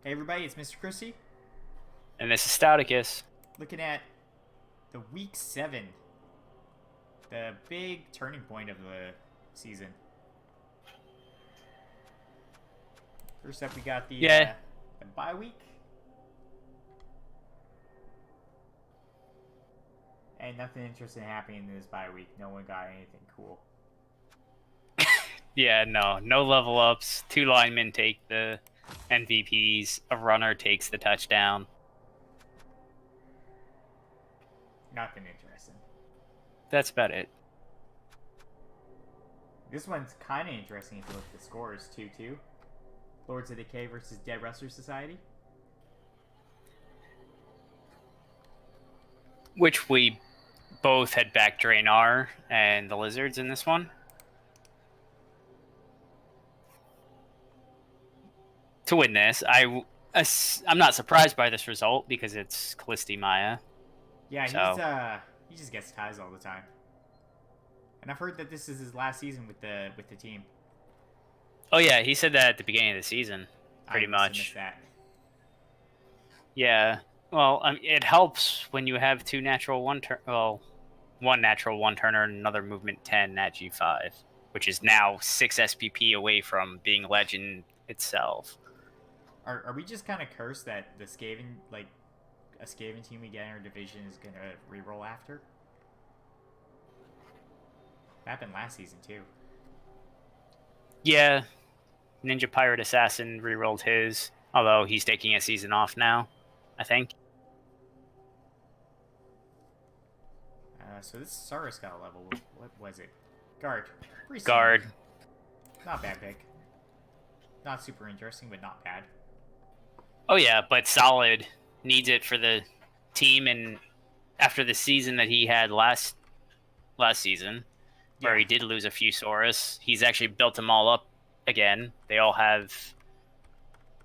Hey everybody, it's Mr. Christie. And this is Stouticus. Looking at the week 7, the big turning point of the season. First up, we got Yeah, the bye week, and nothing interesting happening in this bye week. No one got anything cool. no level ups. 2 linemen take the MVPs. A runner takes the touchdown. Nothing interesting. That's about it. This one's kind of interesting if you look at the scores. 2-2. Lords of Decay versus Dead Wrestler Society. Which we both had back Draenor and the Lizards in this one. To win this, I'm not surprised by this result because it's Callisti Maya. Yeah, So he just gets ties all the time. And I've heard that this is his last season with the team. oh yeah, he said that at the beginning of the season, pretty I must have much. missed that. Yeah. Well, it helps when you have 2 natural 1 turn. Well, 1 natural 1 turner and another movement 10 at G5, which is now 6 SPP away from being legend itself. Are we just kind of cursed that the Skaven, like, a Skaven team we get in our division is going to reroll after? That happened last season, too. Yeah, Ninja Pirate Assassin rerolled his, although he's taking a season off now, I think. So this Saurus got a level. What was it? Guard. Pretty Guard. standard. Not bad pick. Not super interesting, but not bad. Oh yeah, but solid. Needs it for the team, and after the season that he had last season, where he did lose a few Saurus, he's actually built them all up again. They all have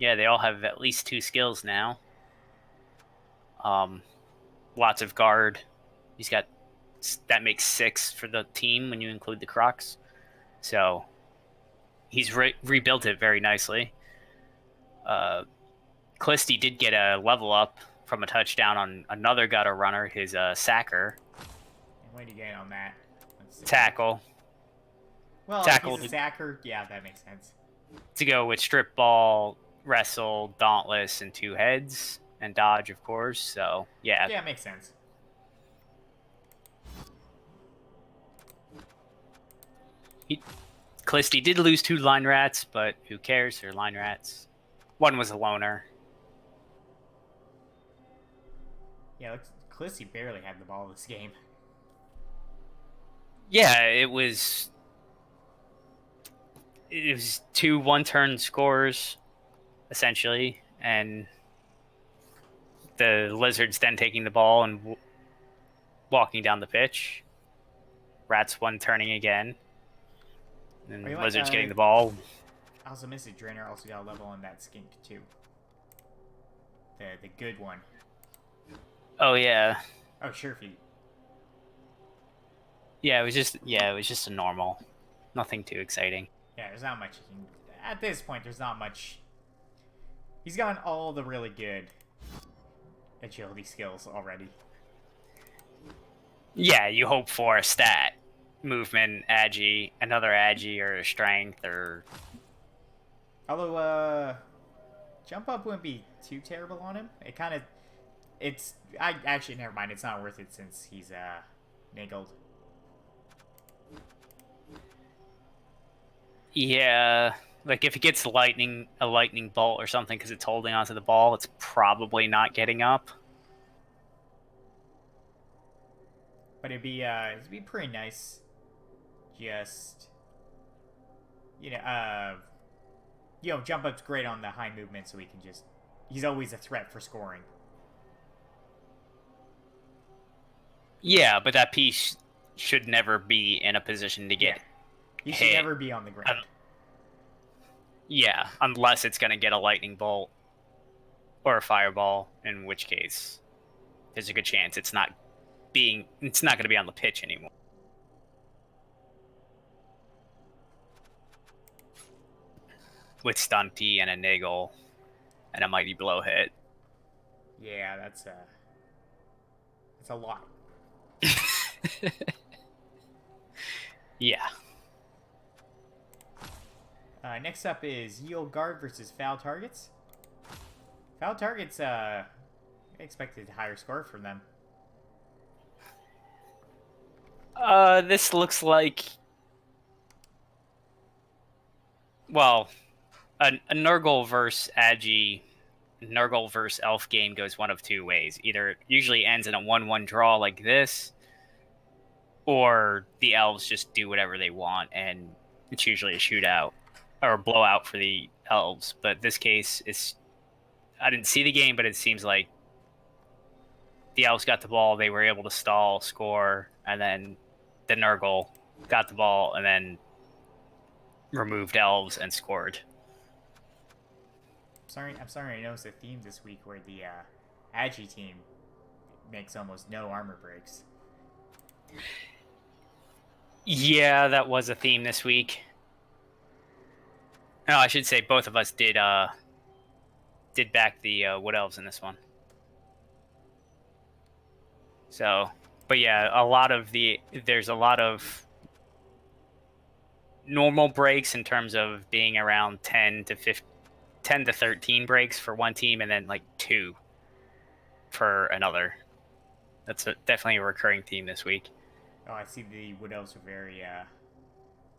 at least 2 skills now. Lots of guard. He's got that makes 6 for the team when you include the Crocs. So he's rebuilt it very nicely. Callisti did get a level up from a touchdown on another gutter runner, his Sacker. And what do you get on that? Tackle. Well, Tackle if he's a sacker, yeah, that makes sense. To go with strip ball, wrestle, dauntless, and 2 heads, and dodge, of course. So yeah. Yeah, it makes sense. Callisti did lose 2 line rats, but who cares? They're line rats. One was a loner. Yeah, Callisti barely had the ball this game. Yeah, it was 2 1-turn scores, essentially, and the Lizards then taking the ball and walking down the pitch. Rats 1-turning again. And Lizards getting the ball. I also missed it. Draenor also got a level on that skink, too. The good one. Oh, yeah. Oh, sure feet. Yeah, it was just a normal. Nothing too exciting. Yeah, there's not much he can... At this point, there's not much... He's gotten all the really good agility skills already. Yeah, you hope for a stat. Movement, agi, another agi, or a strength, or... Although, jump up wouldn't be too terrible on him. It kind of... Actually, never mind. It's not worth it since he's, niggled. Yeah, like if it gets a lightning bolt or something because it's holding onto the ball, it's probably not getting up. But it'd be pretty nice. Just, jump up's great on the high movement, so he can just... He's always a threat for scoring. Yeah, but that piece should never be in a position to get He hit. should never be on the ground. Yeah, unless it's going to get a lightning bolt or a fireball, in which case there's a good chance it's not going to be on the pitch anymore. With Stunty and a niggle, and a mighty blow hit. Yeah, that's a lot. Yeah. Next up is Yield Guard versus Foul Targets. Foul Targets, expected higher score from them. This looks like, well, a Nurgle versus Agi, Nurgle versus Elf game goes one of two ways. Either it usually ends in a 1-1 draw like this, or the Elves just do whatever they want, and it's usually a shootout or a blowout for the Elves. But this case is, I didn't see the game, but it seems like the Elves got the ball, they were able to stall, score, and then the Nurgle got the ball and then removed Elves and scored. I'm sorry I noticed a theme this week where the Agi team makes almost no armor breaks. Yeah, that was a theme this week. No, I should say both of us did back the Wood Elves in this one. So, but yeah, there's a lot of normal breaks in terms of being around 10 to 13 breaks for one team, and then like 2 for another. That's definitely a recurring theme this week. Oh, I see the Wood Elves are very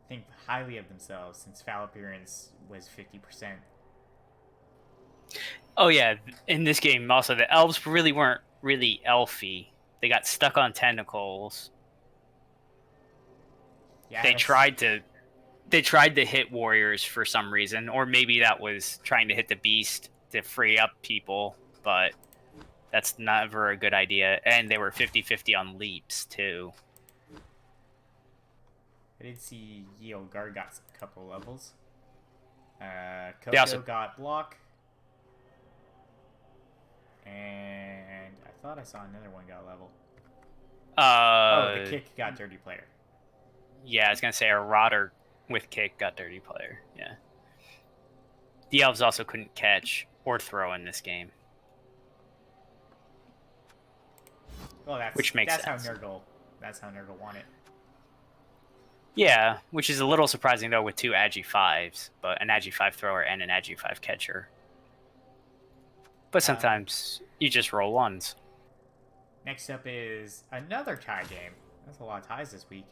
think highly of themselves since foul appearance was 50%. Oh yeah, in this game also the Elves really weren't really elfy. They got stuck on tentacles. Yeah, They tried to hit warriors for some reason, or maybe that was trying to hit the beast to free up people, but that's never a good idea. And they were 50-50 on leaps too. I did see Yield Guard got a couple levels. They also got block. And I thought I saw another one got level. The kick got dirty player. Yeah, I was gonna say a Rodder with kick got dirty player. Yeah. The Elves also couldn't catch or throw in this game. Well, which makes sense. That's how Nurgle won it. Yeah, which is a little surprising though with 2 Agi 5s, but an Agi 5 thrower and an Agi 5 catcher. But sometimes you just roll ones. Next up is another tie game. That's a lot of ties this week.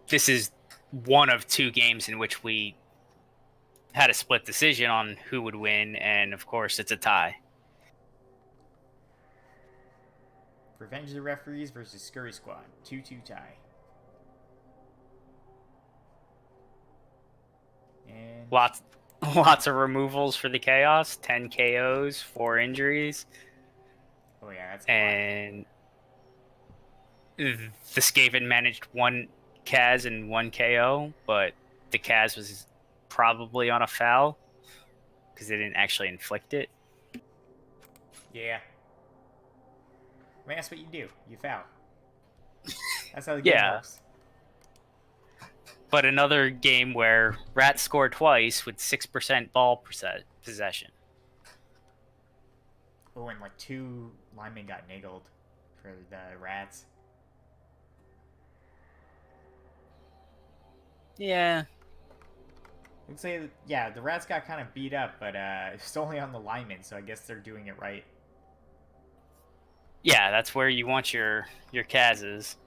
This is one of 2 games in which we had a split decision on who would win, and of course it's a tie. Revenge of the Referees versus Scurry Squad. 2-2 tie. And lots of removals for the Chaos. 10 KOs, 4 injuries. Oh yeah, that's a lot. The Skaven managed 1 Kaz and 1 KO, but the Kaz was probably on a foul because they didn't actually inflict it. Yeah. I mean, that's what you do. You foul. That's how the game works. But another game where Rats scored twice with 6% ball possession. Oh, and like 2 linemen got niggled for the Rats. Yeah. I'd say, yeah, the Rats got kind of beat up, but it's only on the linemen, so I guess they're doing it right. Yeah, that's where you want your Kazes.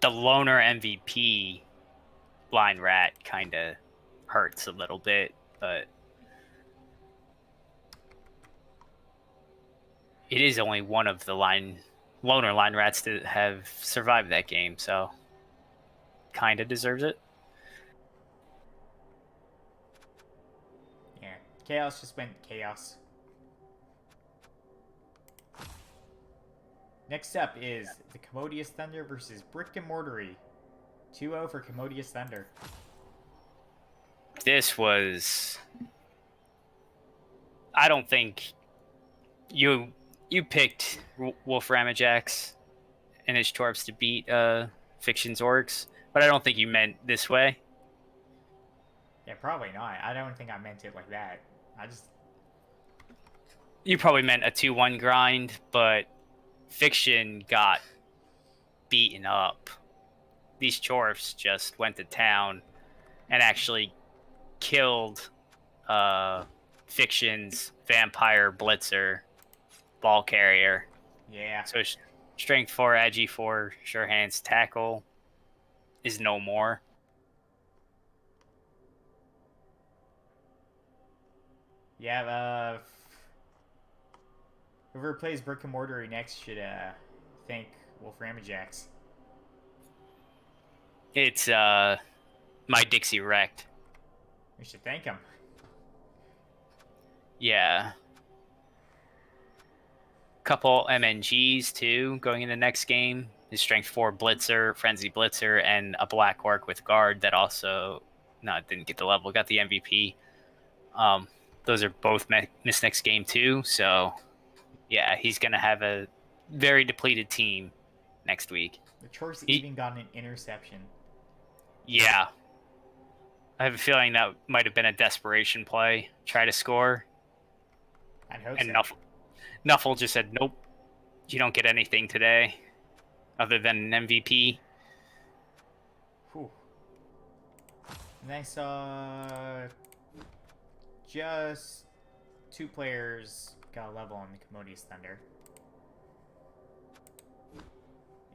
The loner MVP blind rat kind of hurts a little bit, but it is only one of the loner line rats that have survived that game, so kind of deserves it. Yeah, Chaos just went Chaos. Next up is the Commodious Thunder versus Brick and Mortary. 2-0 for Commodious Thunder. This was... I don't think you picked Wolf Ramajax and his Torps to beat Fiction's Orcs, but I don't think you meant this way. Yeah, probably not. I don't think I meant it like that. I just You probably meant a 2-1 grind, but Fiction got beaten up. These Chorfs just went to town and actually killed Fiction's vampire blitzer ball carrier. yeah. So strength 4, agi 4, sure hands tackle is no more. Yeah, whoever plays Brick and Mortar next should thank Wolf Ramajax. It's my Dixie wrecked. We should thank him. Yeah. Couple MNGs too going in the next game. His strength 4 blitzer, frenzy blitzer, and a black orc with guard that also didn't get the level, got the MVP. Those are both missed next game too. So yeah, he's gonna have a very depleted team next week. The Chorfs even got an interception. Yeah. I have a feeling that might have been a desperation play. Try to score. I hope And so. Nuffle just said, nope, you don't get anything today other than an MVP. Whew. And I saw just 2 players got a level on the Commodious Thunder.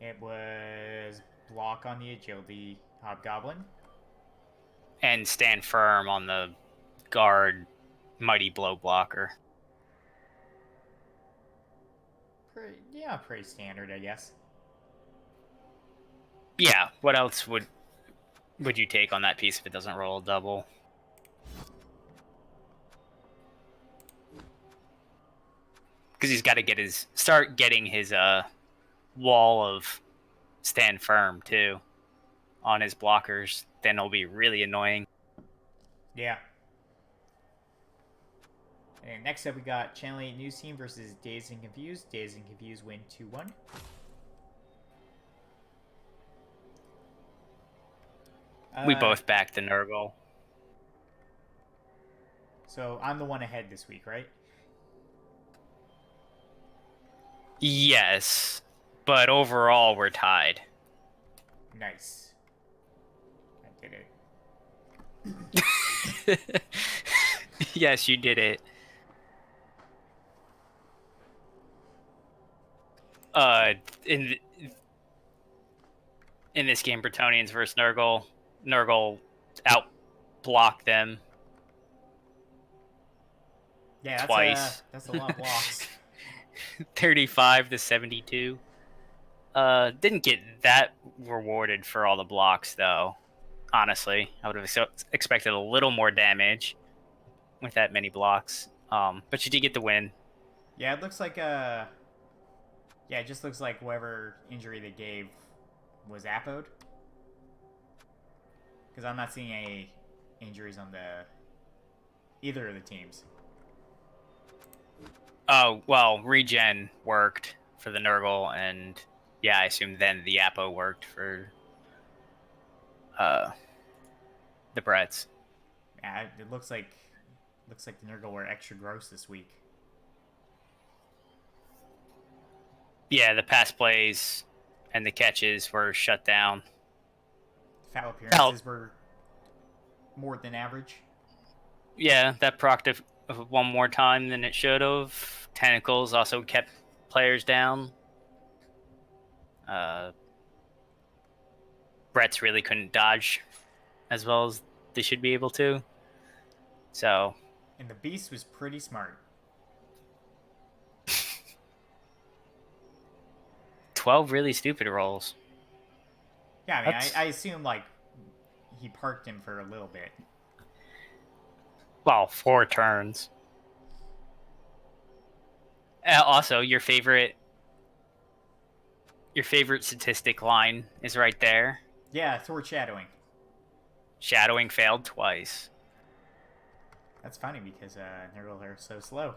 It was Block on the Agility Hobgoblin. And stand firm on the guard Mighty Blow blocker. Pretty standard, I guess. Yeah, what else would you take on that piece if it doesn't roll a double? Because he's got to start getting his wall of stand firm too on his blockers. Then it'll be really annoying. Yeah. And next up, we got Channel 8 News Team versus Dazed and Confused. Dazed and Confused win 2-1. We both backed the Nurgle. So I'm the one ahead this week, right? Yes, but overall we're tied. Nice. I did it. Yes, you did it. In this game, Bretonnians versus Nurgle. Nurgle out-blocked them. Yeah, twice. That's a lot of blocks. 35 to 72. Didn't get that rewarded for all the blocks, though. Honestly, I would have expected a little more damage with that many blocks. But you did get the win. Yeah, it looks like yeah, it just looks like whatever injury they gave was Apoed. Because I'm not seeing any injuries on either of the teams. Oh, well, regen worked for the Nurgle, and yeah, I assume then the Apo worked for the Bretts. Yeah, it looks like the Nurgle were extra gross this week. Yeah, the pass plays and the catches were shut down. Foul appearances were more than average. Yeah, that procced one more time than it should have. Tentacles also kept players down. Bretts really couldn't dodge as well as they should be able to. So. And the Beast was pretty smart. 12 really stupid rolls. Yeah, I mean, I assume, like, he parked him for a little bit. Well, 4 turns. Also, your favorite statistic line is right there. Yeah, Thor shadowing. Shadowing failed twice. That's funny because Nurgle are so slow.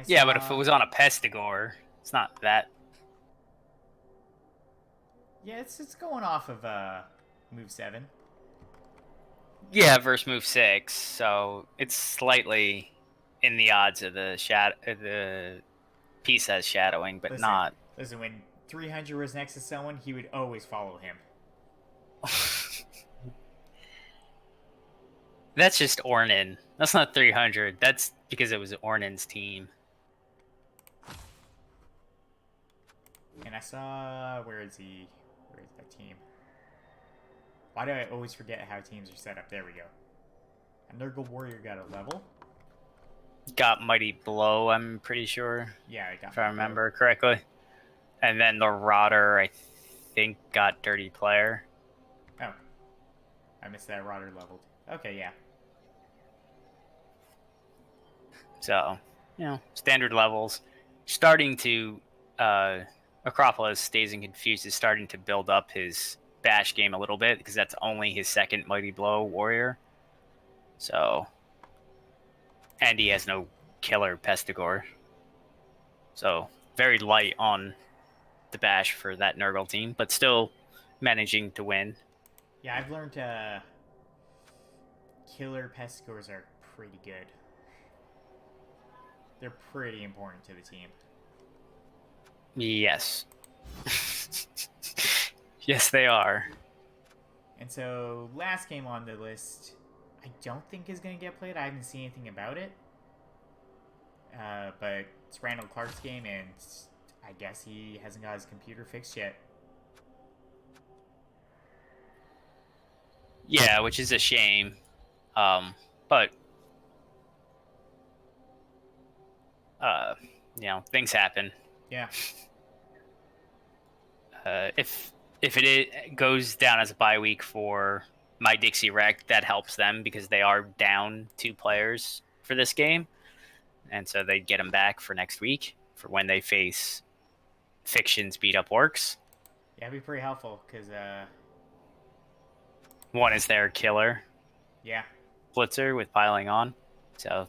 Yeah, but if it was on a Pestigore, it's not that. Yeah, it's going off of move 7. Yeah, versus move 6, so it's slightly in the odds of the piece as shadowing, but Listen, not. listen. When 300 was next to someone, he would always follow him. That's just Ornan. That's not 300. That's because it was Ornan's team. And I saw where is he? Where is that team? Why do I always forget how teams are set up? There we go. A Nurgle warrior got a level. Got Mighty Blow, I'm pretty sure. Yeah, I got. If I remember correctly. And then the Rotter, I think, got Dirty Player. Oh, I missed that. Rotter leveled. Okay, yeah. So, standard levels. Starting to, Acropolis Stays and Confused is starting to build up his bash game a little bit because that's only his second Mighty Blow warrior. So, and he has no killer Pestigore. So, very light on the bash for that Nurgle team, but still managing to win. Yeah, I've learned killer pest scores are pretty good. They're pretty important to the team. Yes. Yes, they are. And so, last game on the list, I don't think is going to get played. I haven't seen anything about it. But it's Randall Clark's game, and I guess he hasn't got his computer fixed yet. Yeah, which is a shame. But things happen. Yeah. If it goes down as a bye week for my Dixie Wreck, that helps them because they are down 2 players for this game, and so they get them back for next week for when they face Fiction's beat up orcs. Yeah, it'd be pretty helpful because one is their killer. Yeah. Blitzer with piling on, so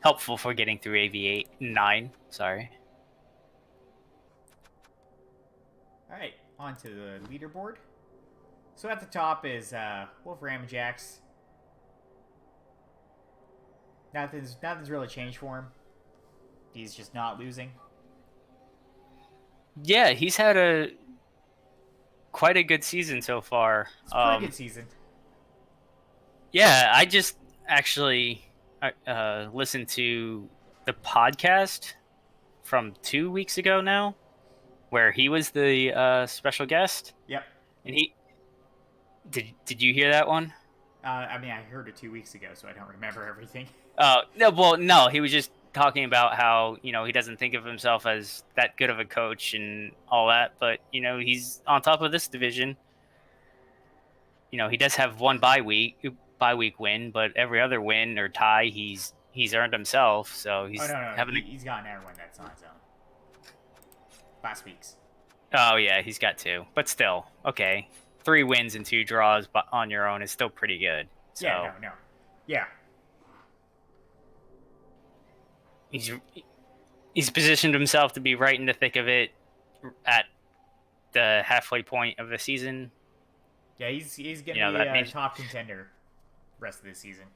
helpful for getting through AV8 9. Sorry. All right, on to the leaderboard. So at the top is Wolf Ramjax. Nothing's really changed for him. He's just not losing. Yeah, he's had quite a good season so far. It's a pretty good season. Yeah, I just actually listened to the podcast from 2 weeks ago now, where he was the special guest. Yep. And he did you hear that one? I mean, I heard it 2 weeks ago, so I don't remember everything. No, he was just talking about how he doesn't think of himself as that good of a coach and all that, but he's on top of this division. He does have one bye week win, but every other win or tie he's earned himself. So he's he's gotten everyone that's on his own. Last week's. Oh yeah, he's got 2, but still okay. 3 wins and 2 draws on your own is still pretty good. So, yeah. He's positioned himself to be right in the thick of it at the halfway point of the season. Yeah, he's gonna be a top contender rest of the season.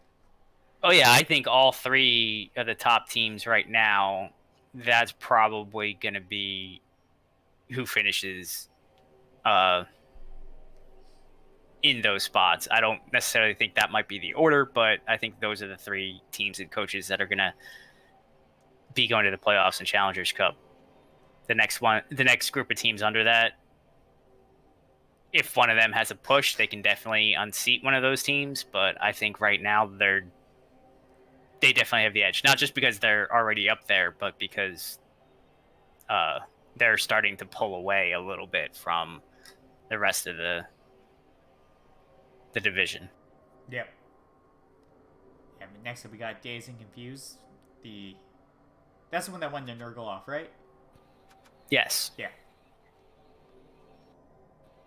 Oh yeah, I think all 3 of the top teams right now, that's probably gonna be who finishes in those spots. I don't necessarily think that might be the order, but I think those are the 3 teams and coaches that are gonna be going to the playoffs and Challengers Cup. The next group of teams under that, if one of them has a push, they can definitely unseat one of those teams. But I think right now they definitely have the edge, not just because they're already up there, but because they're starting to pull away a little bit from the rest of the division. Yep. Yeah, next up we got Dazed and Confused. That's the one that won the Nurgle off, right? Yes. Yeah.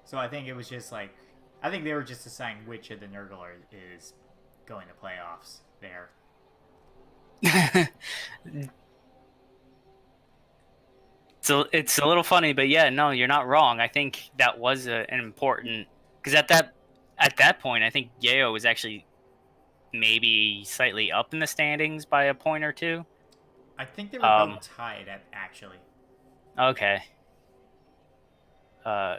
So I think it was just I think they were just deciding which of the Nurgle is going to playoffs there. it's a little funny, but yeah, no, you're not wrong. I think that was an important because at that point, I think Yale was actually maybe slightly up in the standings by a point or two. I think they were both Um, tied at actually. okay. Uh,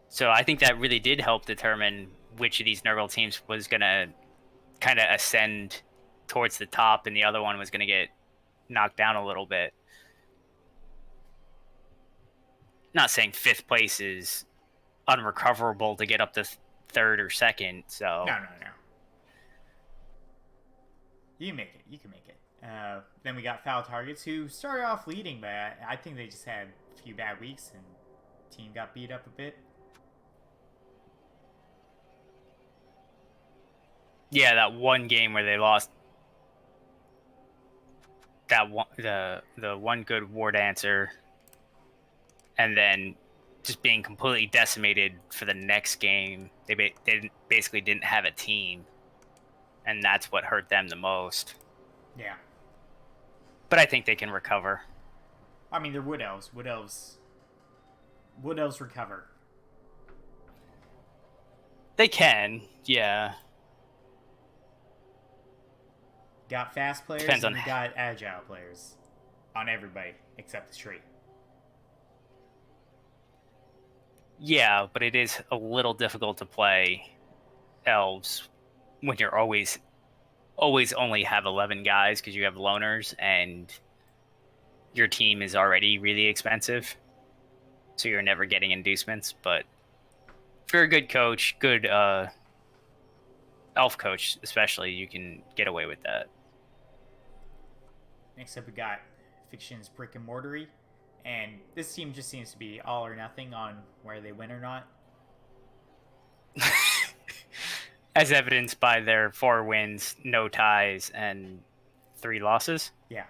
so I think that really did help determine which of these Nurgle teams was gonna kind of ascend towards the top, and the other one was gonna get knocked down a little bit. Not saying fifth place is unrecoverable to get up to third or second. So No, no, no. You can make it. You can make it. Then we got Foul Targets, who started off leading, but I think they just had a few bad weeks and team got beat up a bit. yeah, that one game where they lost that one, the one good war dancer, and then just being completely decimated for the next game. They basically didn't have a team, and that's what hurt them the most. Yeah. But I think they can recover. I mean, they're Wood Elves. Wood Elves recover. They can, yeah. Got fast players Depends and on you got agile players on everybody except the tree. Yeah, but it is a little difficult to play elves when you're always only have 11 guys because you have loners and your team is already really expensive, so you're never getting inducements. But if you're a good coach, good elf coach especially, you can get away with that. Next up, we got Fiction's Brick and Mortary. And this team just seems to be all or nothing on where they win or not. As evidenced by their 4 wins, no ties, and 3 losses. Yeah.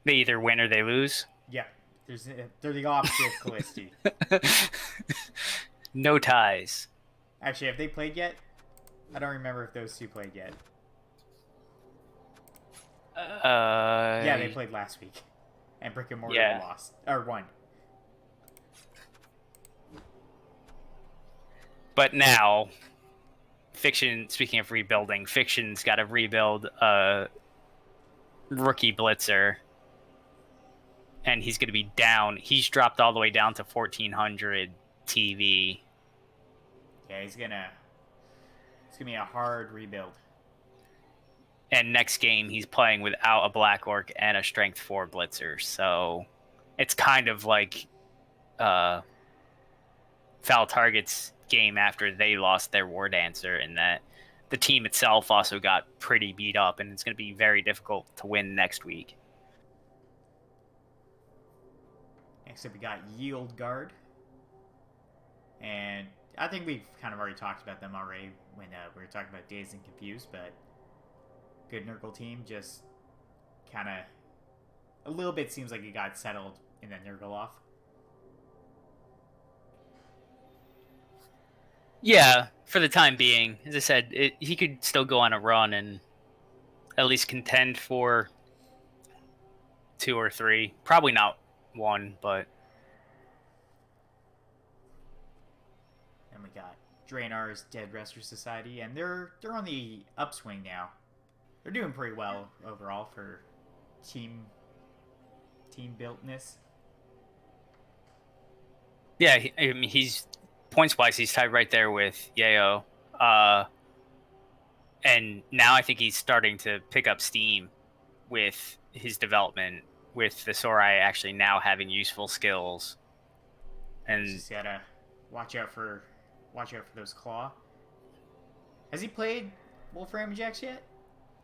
They either win or they lose. Yeah. They're the opposite of Callisti. No ties. Actually, have they played yet? I don't remember if those two played yet. Yeah, they played last week. And Brick and Mortar lost. Or won. But now, Fiction, speaking of rebuilding, Fiction's got to rebuild a rookie blitzer. And he's going to be down. He's dropped all the way down to 1,400 TV. Yeah, it's gonna be a hard rebuild. And next game, he's playing without a Black Orc and a Strength 4 blitzer. So it's kind of like Foul Target's game after they lost their War Dancer, and that the team itself also got pretty beat up, and it's going to be very difficult to win next week. Next up, we got Yield Guard. And I think we've kind of already talked about them already when we were talking about Dazed and Confused, but good Nurgle team, just kind of a little bit seems like it got settled in the Nurgle off. Yeah, for the time being. As I said, he could still go on a run and at least contend for 2 or 3. Probably not 1, but... And we got Draenar's Dead Rescue Society, and they're on the upswing now. They're doing pretty well overall for team builtness. Yeah, I mean, he's points-wise, he's tied right there with Yeo. And now I think he's starting to pick up steam with his development, with the Sorai actually now having useful skills. And just gotta watch out for those claw. Has he played Wolf Ramjax yet?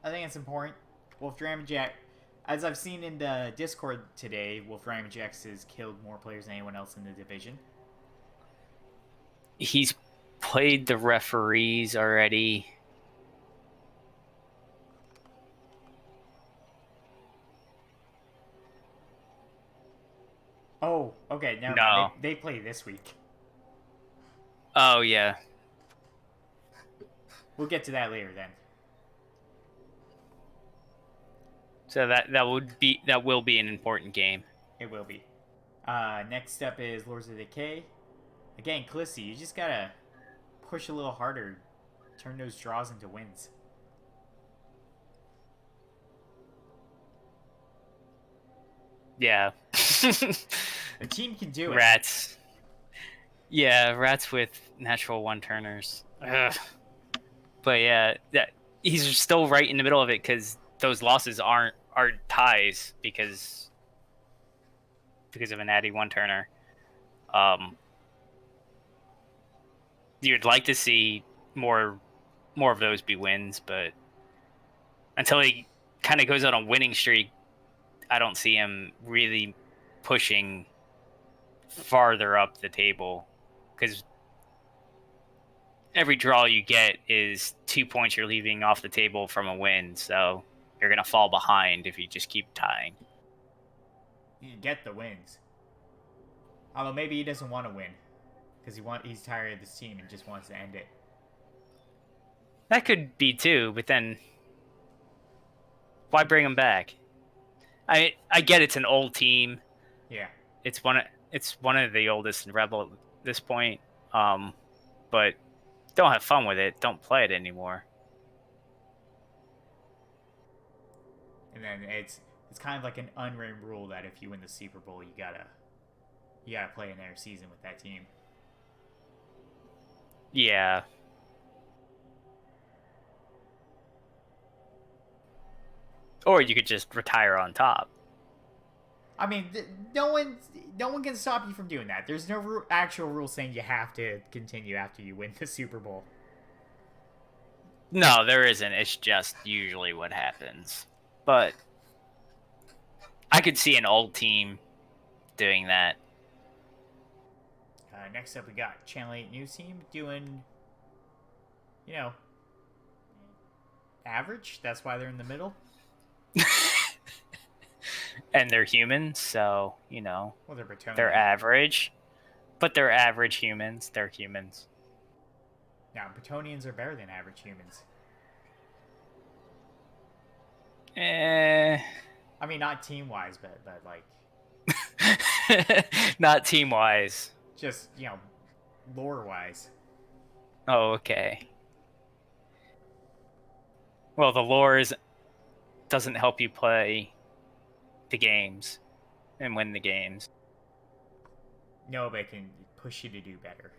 I think it's important. Wolf Ramjax, as I've seen in the Discord today, Wolf Ramjax has killed more players than anyone else in the division. He's played the referees already. Oh, okay. No. They play this week. Oh, yeah. We'll get to that later then. So that will be an important game. It will be. Next up is Lords of Decay. Again, Callisti, you just gotta push a little harder, turn those draws into wins. Yeah. The team can do it. Rats. Yeah, rats with natural one-turners. Ugh. But yeah, he's still right in the middle of it because those losses are ties because of a natty one-turner. You'd like to see more of those be wins, but until he kind of goes on a winning streak, I don't see him really pushing farther up the table because every draw you get is 2 points you're leaving off the table from a win, so you're going to fall behind if you just keep tying. You can get the wins. Although maybe he doesn't want to win because he's tired of this team and just wants to end it. That could be too, but then why bring him back? I get it's an old team. Yeah. It's one of the oldest in Rebel at this point. But don't have fun with it. Don't play it anymore. And then it's kind of like an unwritten rule that if you win the Super Bowl, you gotta play another season with that team. Yeah. Or you could just retire on top. I mean, no one can stop you from doing that. There's no actual rule saying you have to continue after you win the Super Bowl. No, there isn't. It's just usually what happens. But I could see an old team doing that. Next up, we got Channel 8 News Team doing, average. That's why they're in the middle. And they're humans, so, Well, they're Bretonian. They're average. But they're average humans. They're humans. Now, Bretonians are better than average humans. I mean, not team-wise, but like... Not team-wise. Just, lore-wise. Oh, okay. Well, the lore doesn't help you play the games and win the games. No, but it can push you to do better.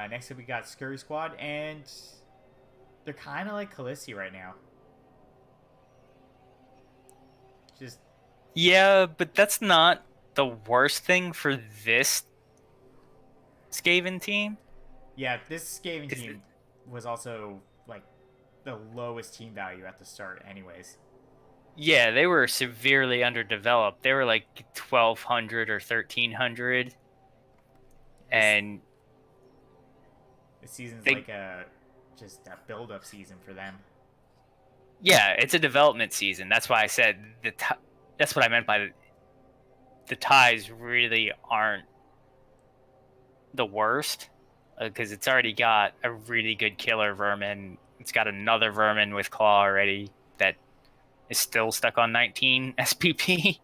Next up, we got Scurry Squad, and they're kind of like Callisti right now. Just... Yeah, but that's not the worst thing for this Skaven team. Yeah, this Skaven team was also, like, the lowest team value at the start anyways. Yeah, they were severely underdeveloped. They were like 1,200 or 1,300. And this season's just a build-up season for them. Yeah, it's a development season. That's why I said that's what I meant by the ties really aren't the worst, because it's already got a really good killer vermin. It's got another vermin with claw already that is still stuck on 19 SPP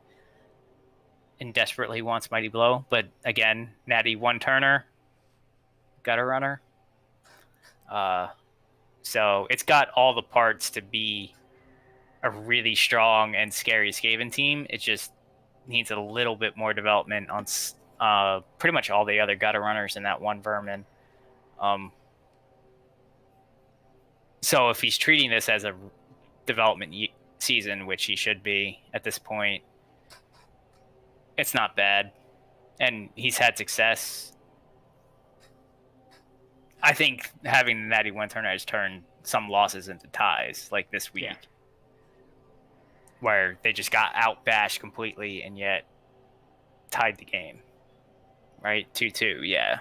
and desperately wants Mighty Blow. But again, natty one-turner, gutter runner. So it's got all the parts to be a really strong and scary Skaven team. It just needs a little bit more development on pretty much all the other gutter runners in that one vermin. So if he's treating this as a development season, which he should be at this point, it's not bad. And he's had success. I think having the natty one turner has turned some losses into ties, like this week. Yeah. Where they just got outbashed completely and yet tied the game. Right? 2-2, yeah.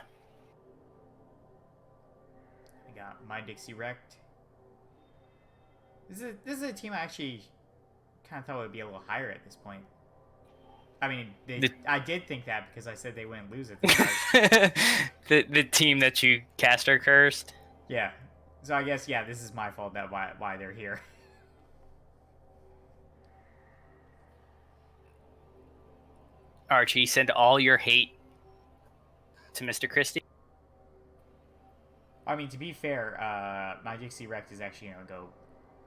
I got My Dixie wrecked. This is a team I actually kind of thought would be a little higher at this point. I mean, I did think that because I said they wouldn't lose at the start. the team that you caster cursed? Yeah. So I guess, yeah, this is my fault that why they're here. Archie, send all your hate to Mr. Christie. I mean, to be fair, my Dixie Rex is actually gonna go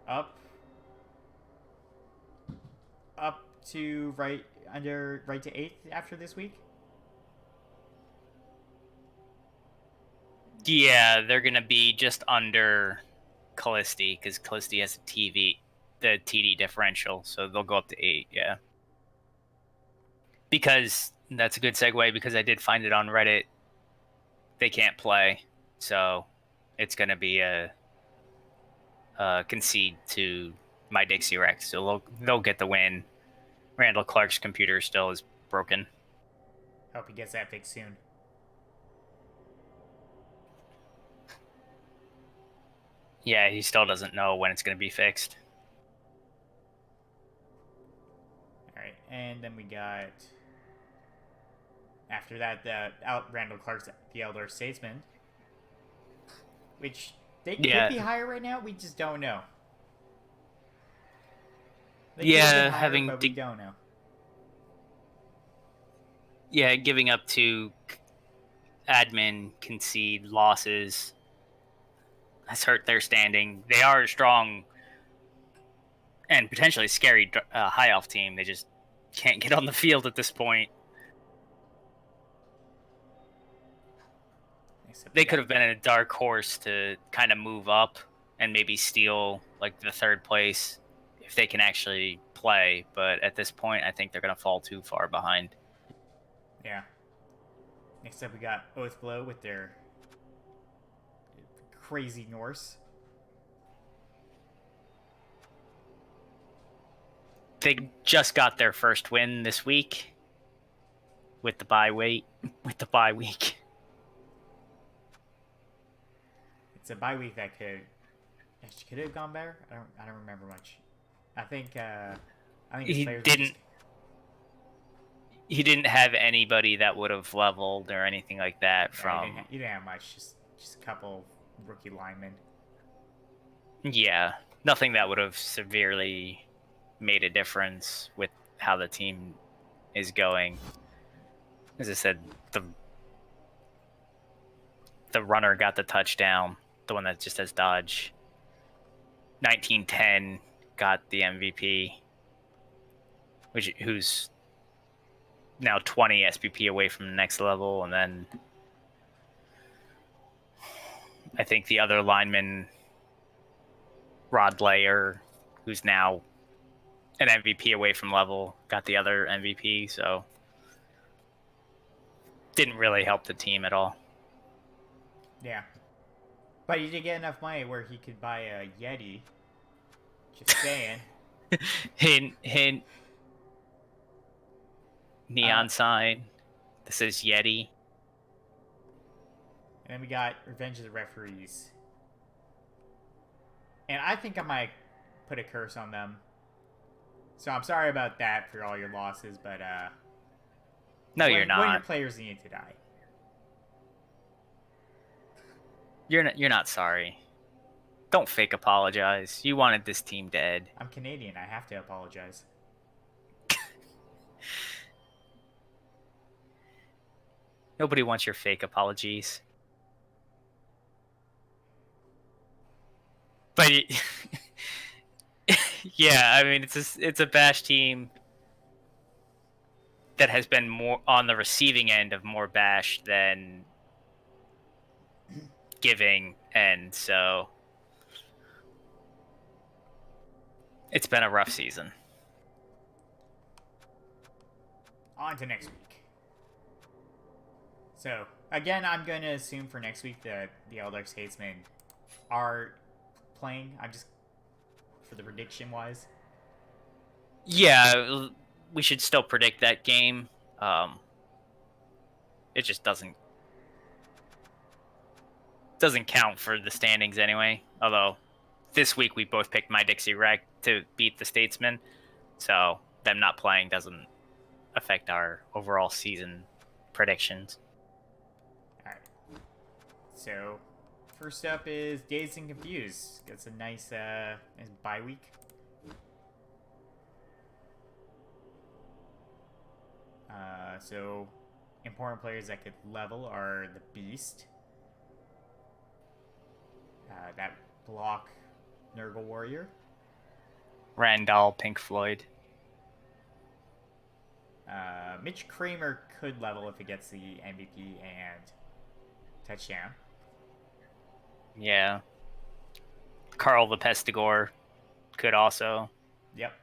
up, to right to 8th after this week. Yeah, they're gonna be just under Callisti because Callisti has the TD differential, so they'll go up to 8. Yeah, because that's a good segue because I did find it on Reddit. They can't play, so it's gonna be a concede to my Dixie Rex, so they'll get the win. Randall Clark's computer still is broken. Hope he gets that fixed soon. Yeah, he still doesn't know when it's going to be fixed. Alright, and then we got... After that, Randall Clark's The Elder Statesman. Which, they could be higher right now, we just don't know. They could be higher, but we don't know. Yeah, giving up to admin concede losses has hurt their standing. They are a strong and potentially scary high elf team. They just can't get on the field at this point. They could have been a dark horse to kind of move up and maybe steal like the 3rd place if they can actually play. But at this point, I think they're going to fall too far behind. Yeah. Next up, we got Oathblow with their crazy Norse. They just got their first win this week with the bye week. It's a bye week that could have gone better. I don't remember much. I think he didn't. He didn't have anybody that would have leveled or anything like that. He didn't have much. Just a couple rookie linemen. Yeah, nothing that would have severely made a difference with how the team is going. As I said, the runner got the touchdown, the one that just has dodge. 1910 got the MVP, who's now 20 SPP away from the next level, and then I think the other lineman, Rod Layer, who's now an MVP away from level, got the other MVP, so didn't really help the team at all. Yeah. But he did get enough money where he could buy a Yeti. Just saying. Hint, hint. Neon sign. This is Yeti. And then we got Revenge of the Referees. And I think I might put a curse on them. So I'm sorry about that for all your losses, but no, you're not. One of your players need to die. You're not sorry. Don't fake apologize. You wanted this team dead. I'm Canadian. I have to apologize. Nobody wants your fake apologies. But yeah, I mean it's a bash team that has been more on the receiving end of more bash than giving, and so it's been a rough season. On to next week. So, again, I'm going to assume for next week that the Elder Statesmen are playing. I'm just, for the prediction-wise. Yeah, we should still predict that game. It just doesn't count for the standings anyway. Although, this week we both picked my Dixie Rec to beat the Statesmen, so them not playing doesn't affect our overall season predictions. Alright. So, first up is Dazed and Confused. Gets a nice bye week. So important players that could level are the Beast, that block Nurgle Warrior, Randall, Pink Floyd. Mitch Kramer could level if it gets the MVP and touchdown. Yeah. Carl the Pestigore could also. Yep.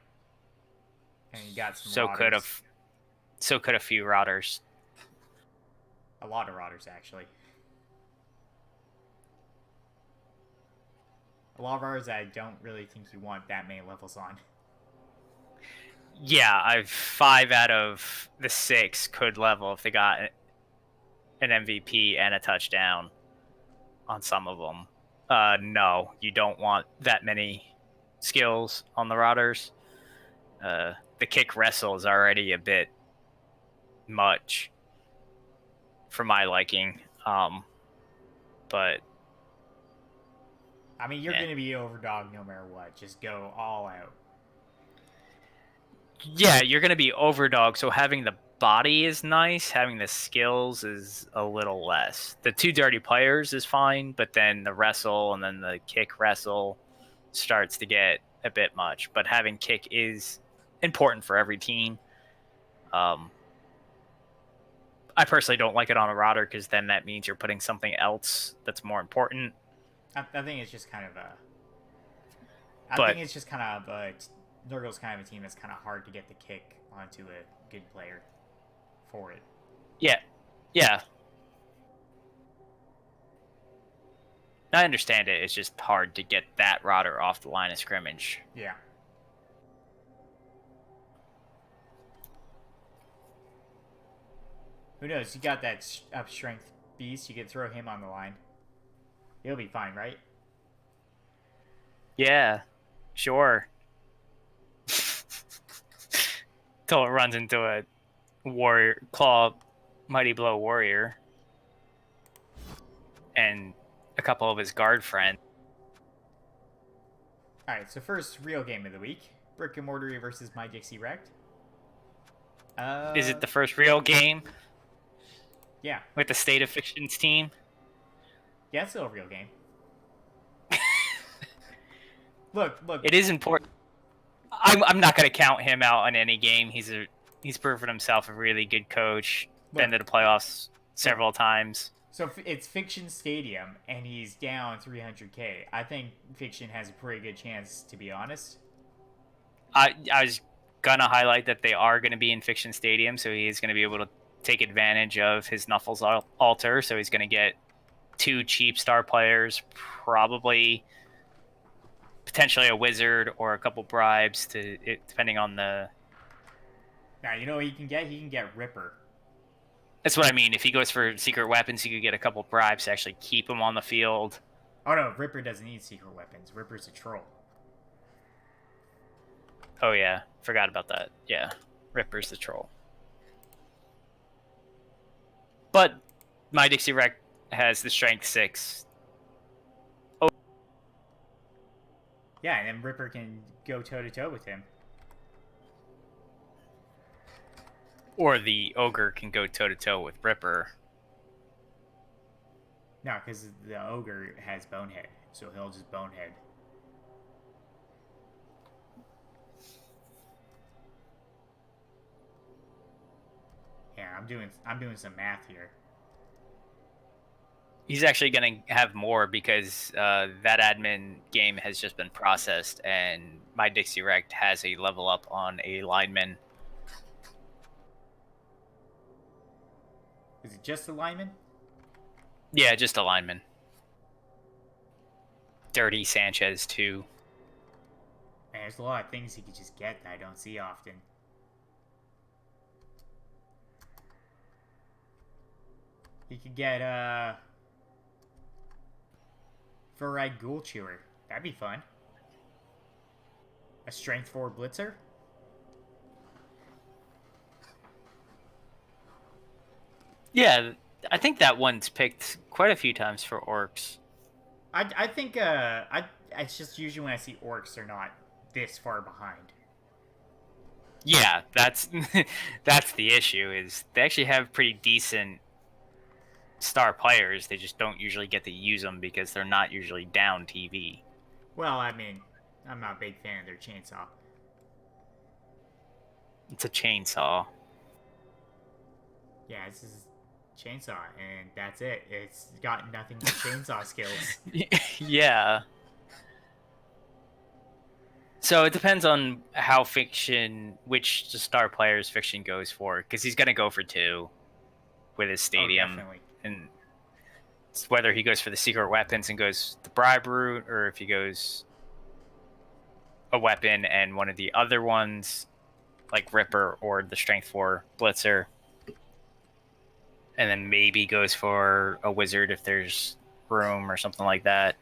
And you got some So Rotters. could a few Rotters. A lot of Rotters, actually. A lot of Rotters that I don't really think you want that many levels on. Yeah, I've 5 out of the 6 could level if they got an MVP and a touchdown on some of them. No, you don't want that many skills on the Rotters. The kick wrestle is already a bit much for my liking. But I mean, you're going to be overdog no matter what. Just go all out. yeah, you're going to be overdog, so having the body is nice. Having the skills is a little less. The 2 dirty players is fine, but then the wrestle and then the kick wrestle starts to get a bit much. But having kick is important for every team. I personally don't like it on a Rotter because then that means you're putting something else that's more important. I think it's just kind of a... Nurgle's kind of a team that's kind of hard to get the kick onto a good player for it. Yeah. I understand it. It's just hard to get that Rotter off the line of scrimmage. Yeah. Who knows? You got that up strength beast. You could throw him on the line. He'll be fine, right? Yeah, sure. Till it runs into a warrior claw, mighty blow warrior, and a couple of his guard friends. All right. So first real game of the week: Brick and Mortar versus My Dixie Wrecked. Is it the first real game? Yeah. With the State of Fictions team? Yeah, it's still a real game. Look. It is important. I'm not going to count him out on any game. He's proven himself a really good coach. Been to the playoffs several times. So it's Fiction Stadium, and he's down 300K. I think Fiction has a pretty good chance, to be honest. I was going to highlight that they are going to be in Fiction Stadium, so he's going to be able to take advantage of his Knuffles altar. So he's going to get 2 cheap star players, probably potentially a wizard or a couple bribes, depending on the... Now, you know what he can get? He can get Ripper. That's what I mean. If he goes for secret weapons, he could get a couple bribes to actually keep him on the field. Oh no, Ripper doesn't need secret weapons. Ripper's a troll. Oh yeah, forgot about that. Yeah, Ripper's the troll. But My Dixie Wreck has the strength 6. Oh. Yeah, and then Ripper can go toe-to-toe with him. Or the ogre can go toe-to-toe with Ripper. No, because the ogre has Bonehead, so he'll just Bonehead. Yeah, I'm doing some math here. He's actually going to have more because that admin game has just been processed, and My Dixie Wrecked has a level up on a lineman. Is it just a lineman? Yeah, just a lineman. Dirty Sanchez, too. Man, there's a lot of things he could just get that I don't see often. He could get, Fur-Eyed Ghoul Chewer. That'd be fun. A Strength 4 Blitzer? Yeah, I think that one's picked quite a few times for orcs. I think, it's just usually when I see orcs, they're not this far behind. Yeah, that's that's the issue. Is they actually have pretty decent star players. They just don't usually get to use them because they're not usually down TV. Well, I mean, I'm not a big fan of their chainsaw. It's a chainsaw. Yeah, it's just chainsaw, and that's it. It's got nothing but chainsaw skills. Yeah. So it depends on how fiction, which star players fiction goes for, because he's gonna go for 2 with his Oh, stadium, definitely. and it's whether he goes for the secret weapons and goes the bribe route, or if he goes a weapon and one of the other ones, like Ripper or the Strength 4 Blitzer, and then maybe goes for a wizard if there's room or something like that.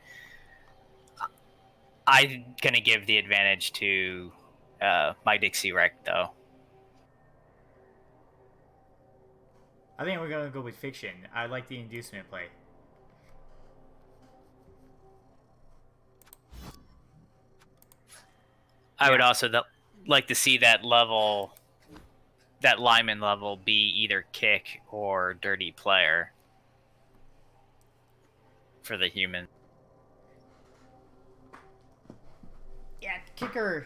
I'm gonna give the advantage to my Dixie Wreck though. I think we're gonna go with fiction. I like the inducement play. I would Yeah. also like to see that level, that lineman level, be either kick or dirty player for the human. Yeah, kicker,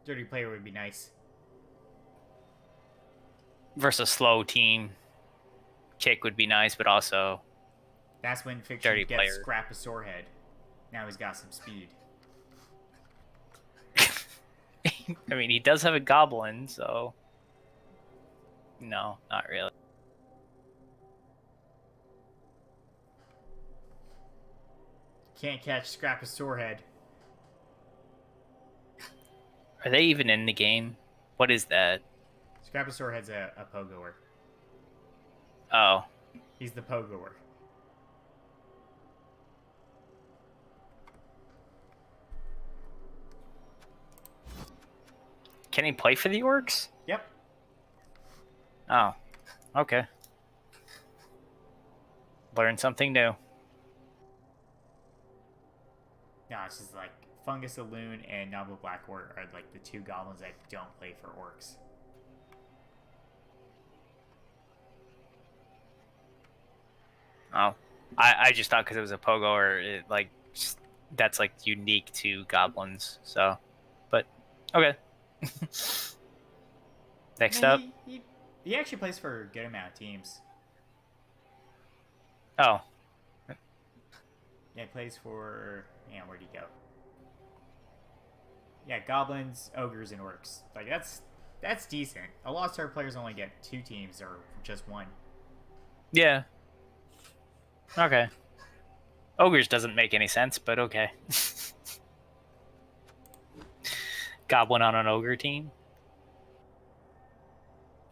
dirty player would be nice. Versus slow team, kick would be nice, but also That's when fiction dirty gets player. Scrap a Sorehead. Now he's got some speed. I mean, he does have a goblin, so no, not really. Can't catch Scrap a Sorehead. Are they even in the game? What is that? Scrap a Sorehead's a pogoer. Oh, He's the pogoer. can he play for the orcs? Yep. Oh, okay. Learn something new. No, it's just like Fungus Loon and Noble Black Orc are like the 2 goblins that don't play for orcs. Oh, I just thought because it was a pogo, or like that's like unique to goblins. So, but okay. Next I up. mean, he actually plays for a good amount of teams. Oh, Yeah, he plays for. Yeah, where'd he go? Yeah, goblins, ogres, and orcs. Like that's decent. A lot of star players only get 2 teams or just 1. yeah. Okay. Ogres doesn't make any sense, but okay. Goblin on an ogre team.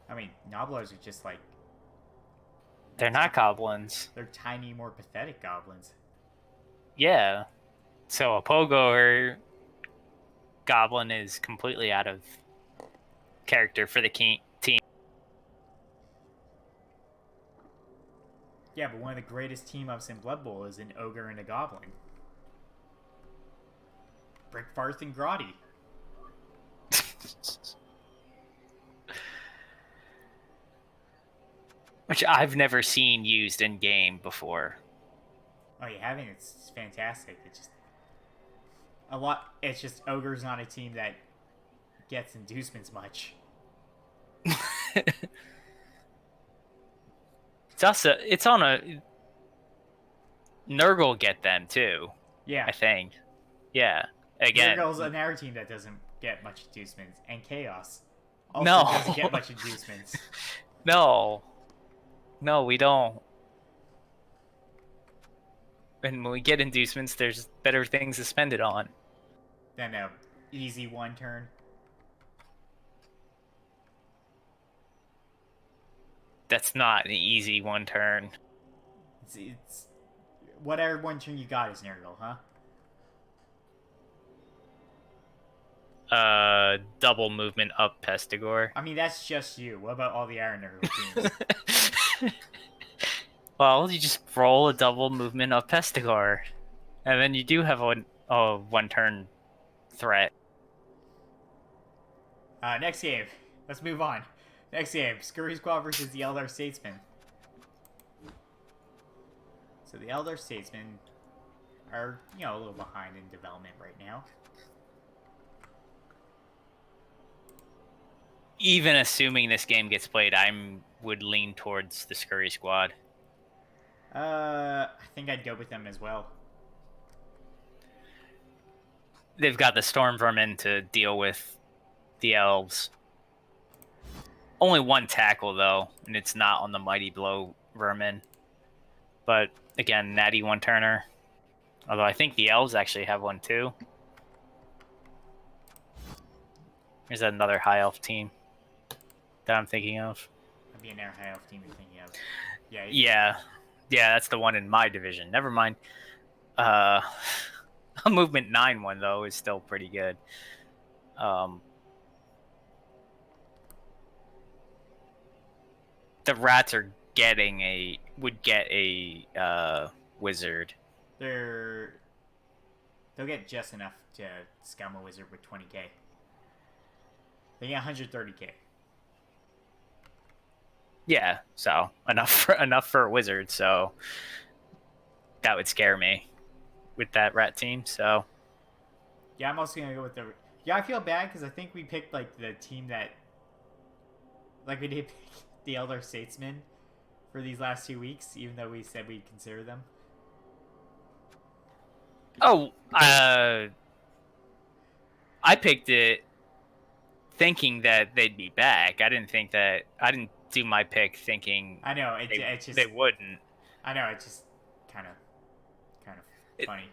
I mean, Nobblers are just like They're not goblins. they're tiny, more pathetic goblins. Yeah. So a pogo or goblin is completely out of character for the team. Yeah, but one of the greatest team ups in Blood Bowl is an ogre and a goblin. Brickfarth and Grotti. Which I've never seen used in game before. Oh, you haven't? It's fantastic. It's just a lot. It's just ogre's not a team that gets inducements much. It's on a Nurgle get them too. Yeah, I think. Yeah. Again. Nurgle's another team that doesn't get much inducements, and Chaos also No. doesn't get much inducements. No. No, we don't. And when we get inducements, there's better things to spend it on. Then a easy 1 turn. That's not an easy 1 turn. It's whatever 1 turn you got is Nurgle, huh? Double movement up Pestigore. I mean, that's just you. What about all the Iron Nurgle teams? Well, you just roll a double movement up Pestigore, and then you do have a 1 turn threat. Next game. Let's move on. Next game. Scurry Squad versus the Elder Statesmen. So the Elder Statesmen are, you know, a little behind in development right now. Even assuming this game gets played, I would lean towards the Scurry Squad. I think I'd go with them as well. They've got the Storm Vermin to deal with the Elves. Only one tackle, though, and it's not on the Mighty Blow Vermin. But, again, natty one-turner. Although I think the Elves actually have one, too. There's another High Elf team that I'm thinking of. That'd be an air High Elf team you're thinking of. Yeah. Yeah, that's the one in my division. Never mind. A Movement 9 one, though, is still pretty good. The Rats are would get a wizard. They'll get just enough to scum a wizard with 20k. They get 130k. Yeah, so enough for a wizard. So that would scare me with that rat team. So yeah, I'm also gonna go with the. Yeah, I feel bad because I think we picked like the team that, like we did pick the Elder Statesmen for these last 2 weeks, even though we said we'd consider them. Oh, I picked it thinking that they'd be back. I didn't do my pick thinking. I know it's just they wouldn't. I know it's just kind of funny.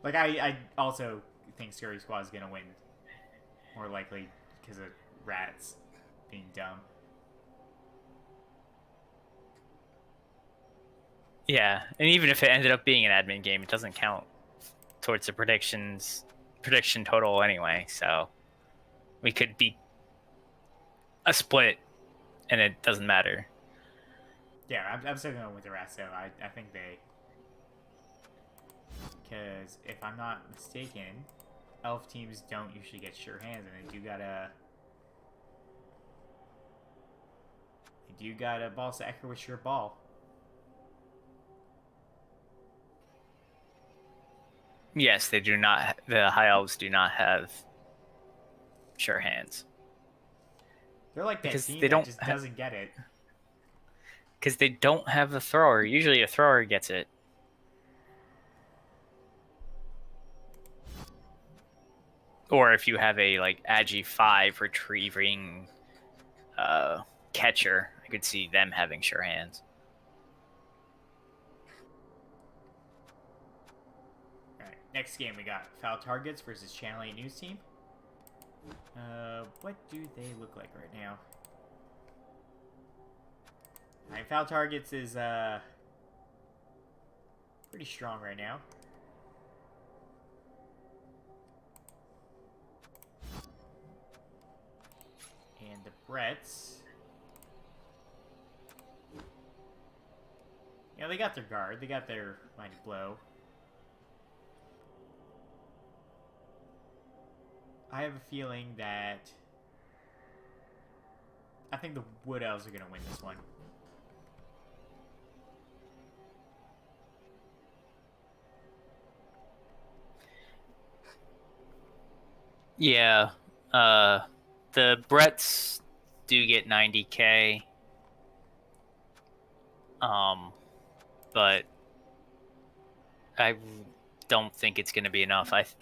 Like I also think Scurry Squad is gonna win, more likely because of rats being dumb. Yeah, and even if it ended up being an admin game, it doesn't count towards the prediction total anyway. So we could be a split, and it doesn't matter. Yeah, I'm still going with the rats though. I think they, because if I'm not mistaken, elf teams don't usually get sure hands, and they do got a ball stacker with sure ball. Yes, they do not. The High Elves do not have sure hands. They're like that because team they that don't just doesn't get it. Because they don't have a thrower. Usually a thrower gets it. Or if you have a like Agi 5 retrieving catcher, I could see them having sure hands. Alright, next game we got Foul Targets versus Channel 8 News Team. What do they look like right now? Alright, Foul Targets is pretty strong right now. And the Bretts, yeah, they got their guard. They got their Mighty Blow. I have a feeling that I think the Wood Elves are going to win this one. Yeah. The Bretts do get 90k. But I don't think it's going to be enough. I've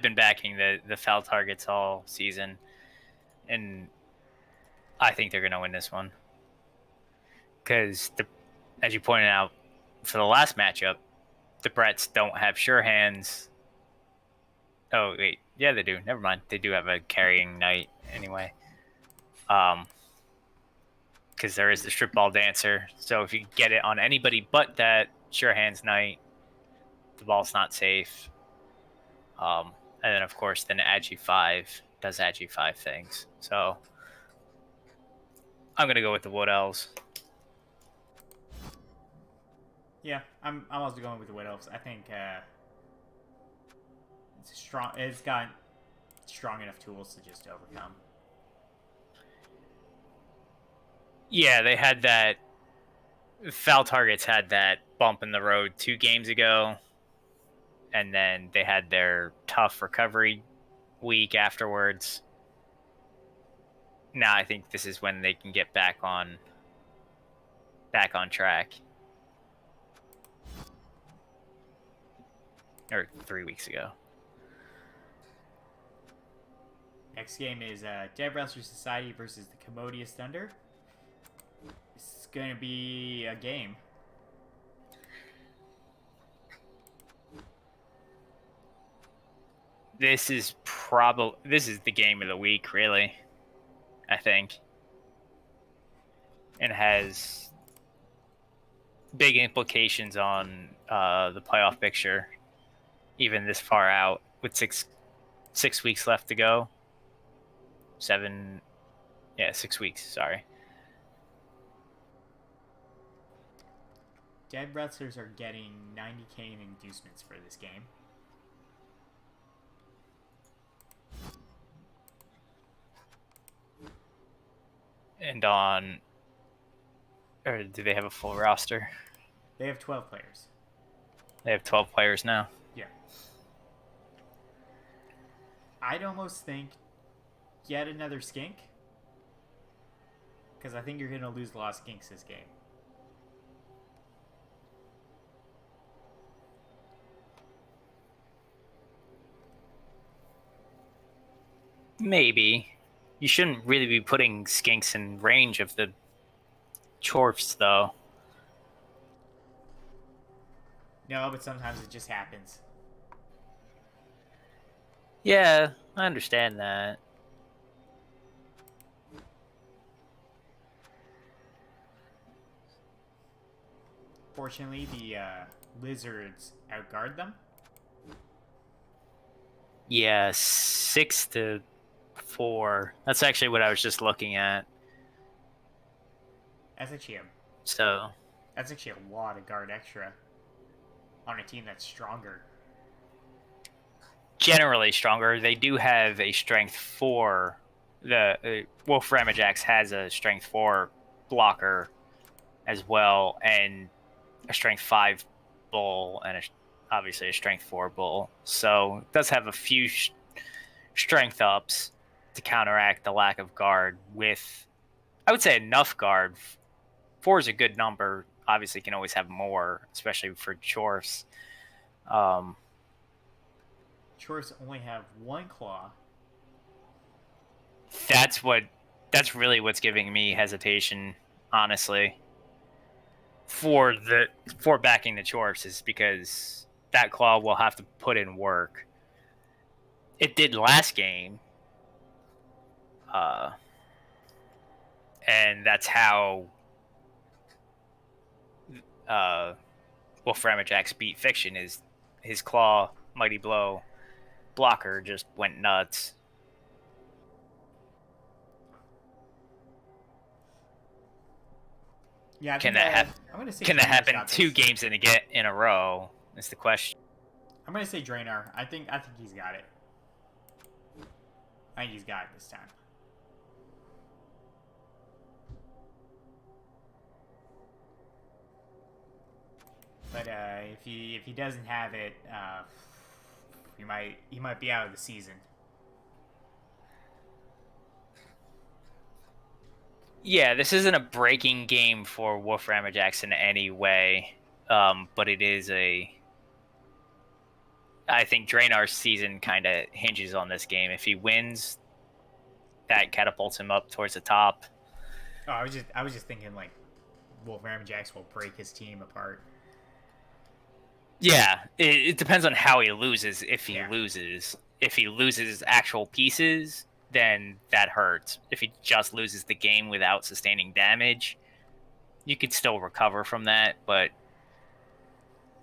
been backing the Foul Targets all season, and I think they're going to win this one. Because, as you pointed out, for the last matchup, the Bretts don't have sure hands. Oh, wait. Yeah, they do. Never mind. They do have a carrying knight anyway. Because there is the strip ball dancer. So if you get it on anybody but that sure hands knight, the ball's not safe. And then, of course, then Agi 5 does Agi 5 things. So I'm going to go with the Wood Elves. Yeah, I'm also going with the Wood Elves. I think It's strong. It's got strong enough tools to just overcome. Yeah, they had that. Foul Targets had that bump in the road 2 games ago, and then they had their tough recovery week afterwards. Now I think this is when they can get back on track. Or 3 weeks ago. Next game is Dead Wrestler Society versus the Commodious Thunder. It's going to be a game. This is the game of the week, really. I think. And has big implications on the playoff picture, even this far out, with six weeks left to go. 6 weeks, sorry. Dead Wrestlers are getting 90k in inducements for this game. And or do they have a full roster? They have 12 players. They have 12 players now. Yeah. I'd almost think get another skink. Because I think you're going to lose a lot of skinks this game. Maybe. You shouldn't really be putting skinks in range of the chorfs, though. No, but sometimes it just happens. Yeah, I understand that. Fortunately, the lizards outguard them. Yeah, 6-4. That's actually what I was just looking at. That's actually a lot of guard extra on a team that's stronger. Generally stronger. They do have a strength 4. The Wolf Ramajax has a strength 4 blocker as well, and a strength 5 bull, and obviously a strength 4 bull. So it does have a few strength ups to counteract the lack of guard with, I would say, enough guard. 4 is a good number. Obviously, you can always have more, especially for chorfs. Chorfs only have 1 claw. That's really what's giving me hesitation, honestly. For backing the chorfs, is because that claw will have to put in work. It did last game. And that's how Wolf Ramajax beat Fiction. Is his claw Mighty Blow blocker just went nuts. Yeah, can that happen 2 games in a row? Is the question. I'm gonna say Draenor. I think he's got it. I think he's got it this time. But if he doesn't have it, he might be out of the season. Yeah, this isn't a breaking game for Wolf Ramajax in any way, but it is I think Draenor's season kind of hinges on this game. If he wins, that catapults him up towards the top. Oh, I was just thinking like Wolf Ramajax will break his team apart. Yeah, it depends on how he loses. If he loses actual pieces, then that hurts. If he just loses the game without sustaining damage, you could still recover from that, but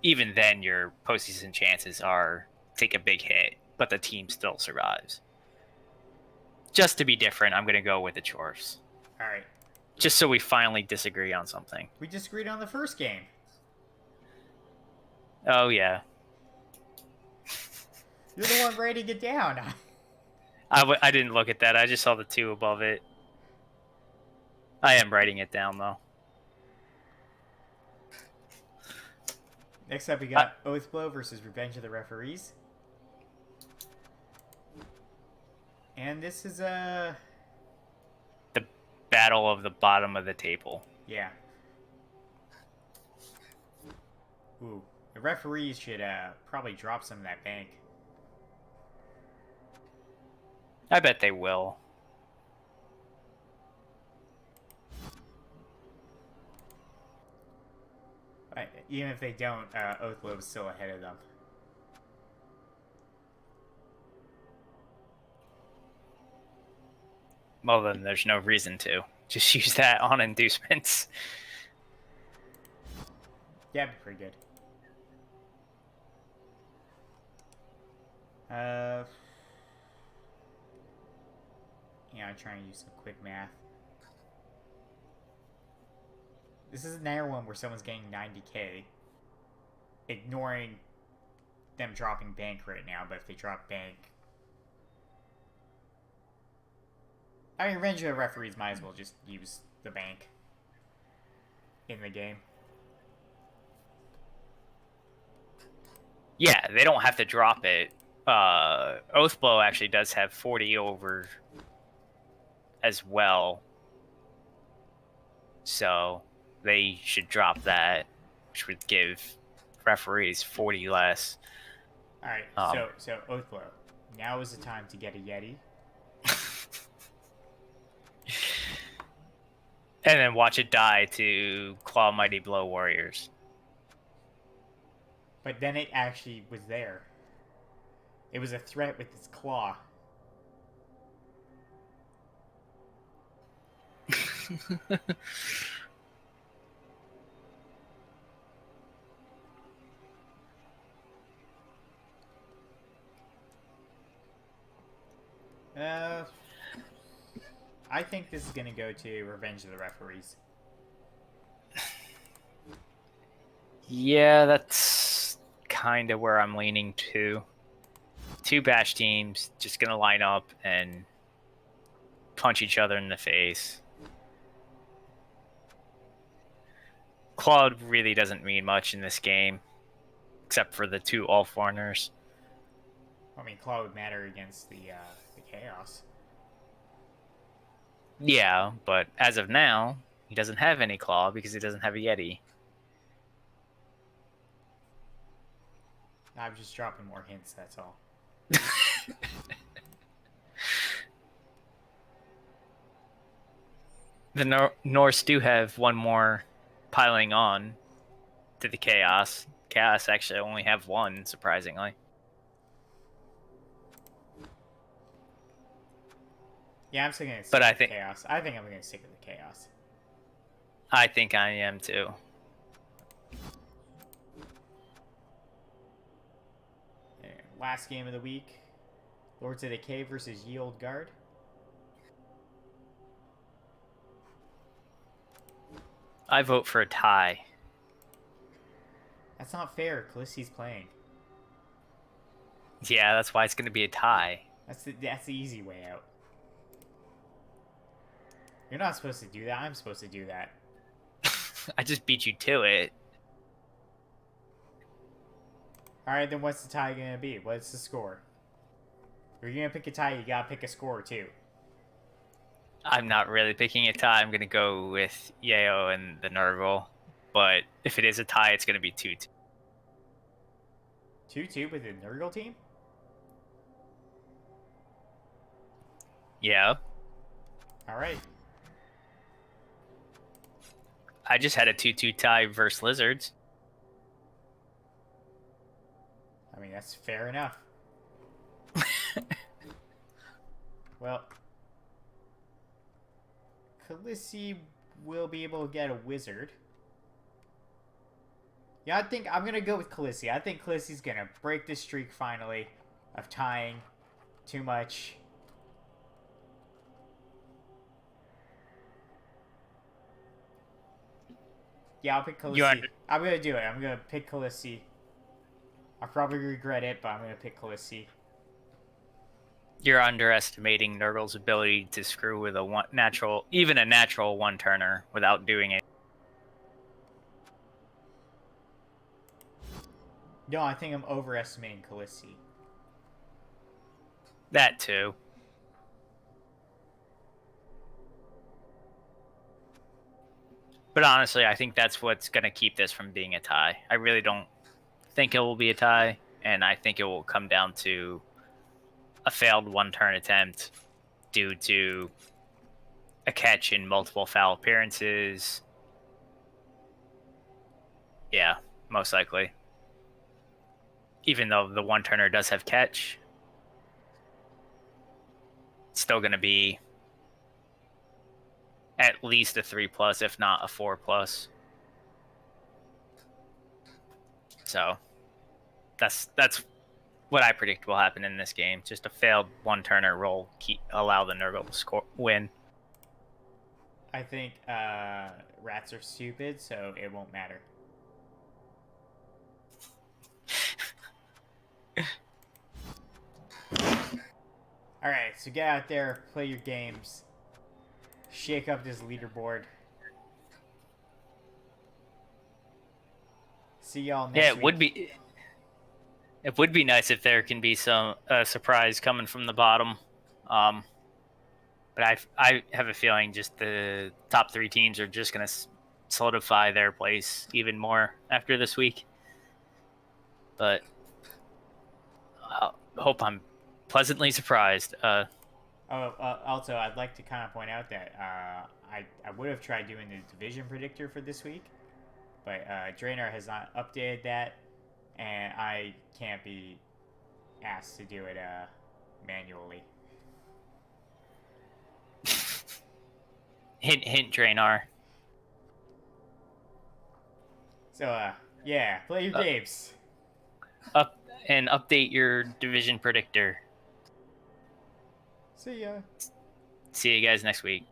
even then your postseason chances are take a big hit, but the team still survives. Just to be different, I'm going to go with the chorfs. All right. Just so we finally disagree on something. We disagreed on the first game. Oh, yeah. You're the one writing it down. I didn't look at that. I just saw the 2 above it. I am writing it down, though. Next up, we got Oath Blow versus Revenge of the Referees. And this is a... The battle of the bottom of the table. Yeah. Ooh. The referees should probably drop some of that bank. I bet they will. Even if they don't, Oath Blow is still ahead of them. Well, then there's no reason to. Just use that on inducements. Yeah, it'd be pretty good. Yeah, I'm trying to use some quick math. This is another one where someone's getting 90k. Ignoring them dropping bank right now, but if they drop bank... I mean, Revenge of the Referees might as well just use the bank in the game. Yeah, they don't have to drop it. Oathblow actually does have 40 over as well. So they should drop that, which would give referees 40 less. Alright, so Oathblow. Now is the time to get a Yeti. And then watch it die to Claw Mighty Blow Warriors. But then it actually was there. It was a threat with its claw. I think this is gonna go to Revenge of the Referees. Yeah, that's kind of where I'm leaning to. 2 bash teams just gonna line up and punch each other in the face. Claw really doesn't mean much in this game, except for the 2 all foreigners. I mean, claw would matter against the chaos. Yeah, but as of now, he doesn't have any claw because he doesn't have a Yeti. I'm just dropping more hints, that's all. The Norse do have one more piling on to the chaos. Chaos actually only have 1, surprisingly. Yeah, I'm still gonna stick with chaos. I think I'm gonna stick with the chaos. I think I am too. And last game of the week, Lords of Decay versus Ye Old Guard. I vote for a tie. That's not fair. Calisthi's playing. Yeah, that's why it's going to be a tie. That's the easy way out. You're not supposed to do that. I'm supposed to do that. I just beat you to it. Alright, then what's the tie gonna be? What's the score? If you're gonna pick a tie, you gotta pick a score too. I'm not really picking a tie. I'm going to go with Yeo and the Nurgle. But if it is a tie, it's going to be 2-2. 2-2 with the Nurgle team? Yeah. Alright. I just had a 2-2 tie versus Lizards. I mean, that's fair enough. Well, Khaleesi will be able to get a wizard. Yeah, I think I'm going to go with Khaleesi. I think Khaleesi's going to break this streak finally of tying too much. Yeah, I'll pick Khaleesi. I'm going to do it. I'm going to pick Khaleesi. I'll probably regret it, but I'm going to pick Khaleesi. You're underestimating Nurgle's ability to screw with a natural one-turner without doing it. No, I think I'm overestimating Callisti. That too. But honestly, I think that's what's going to keep this from being a tie. I really don't think it will be a tie, and I think it will come down to a failed one-turn attempt due to a catch in multiple foul appearances. Yeah, most likely. Even though the one-turner does have catch, it's still going to be at least a 3+, if not a 4+. So that's what I predict will happen in this game. Just a failed one-turner roll allow the Nurgle to win. I think rats are stupid, so it won't matter. Alright, so get out there, play your games, shake up this leaderboard. See y'all next Yeah, week. it would be nice if there can be some surprise coming from the bottom. But I have a feeling just the top 3 teams are just going to solidify their place even more after this week. But I hope I'm pleasantly surprised. Also, I'd like to kind of point out that I would have tried doing the division predictor for this week, but Draenor has not updated that, and I can't be asked to do it manually. Hint, Draenor. So, yeah, play your games. Update your division predictor. See ya. See you guys next week.